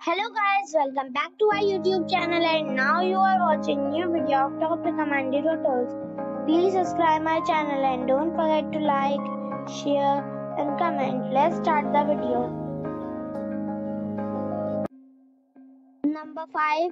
Hello guys, welcome back to our YouTube channel and now you are watching new video of top recommended hotels. Please subscribe my channel and don't forget to like, share and comment. Let's start the video. Number 5.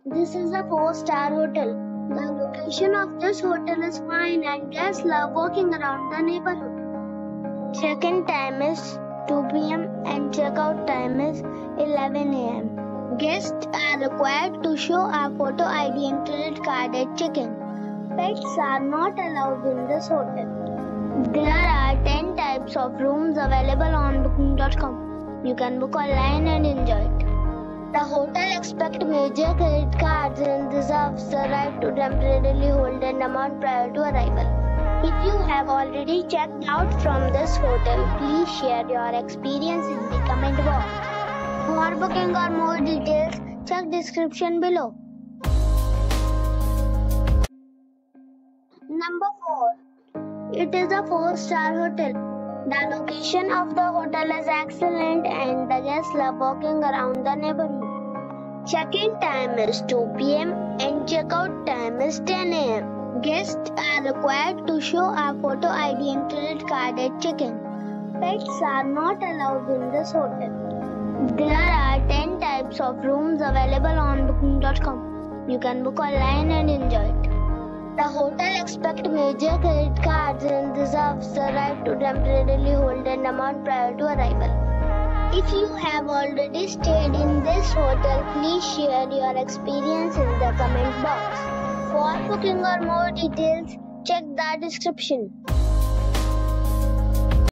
This is a 4-star hotel. The location of this hotel is fine and guests love walking around the neighborhood. Check-in time is 2 p.m. and check-out time is 11 a.m. Guests are required to show a photo ID and credit card at check-in. Pets are not allowed in this hotel. There are 10 types of rooms available on booking.com. You can book online and enjoy it. The hotel expects major credit cards and reserves the right to temporarily hold an amount prior to arrival. If you have already checked out from this hotel, please share your experience in the comment box. For booking or more details, check description below. Number 4. It is a 4-star hotel. The location of the hotel is excellent and the guests love walking around the neighborhood. Check-in time is 2 p.m. and check-out time is 10 a.m. Guests are required to show a photo ID and credit card at check-in. Pets are not allowed in this hotel. There are 10 types of rooms available on booking.com. You can book online and enjoy it. The hotel expects major credit cards and reserves the right to temporarily hold an amount prior to arrival. If you have already stayed in this hotel, please share your experience in the comment box. For booking or more details, check the description.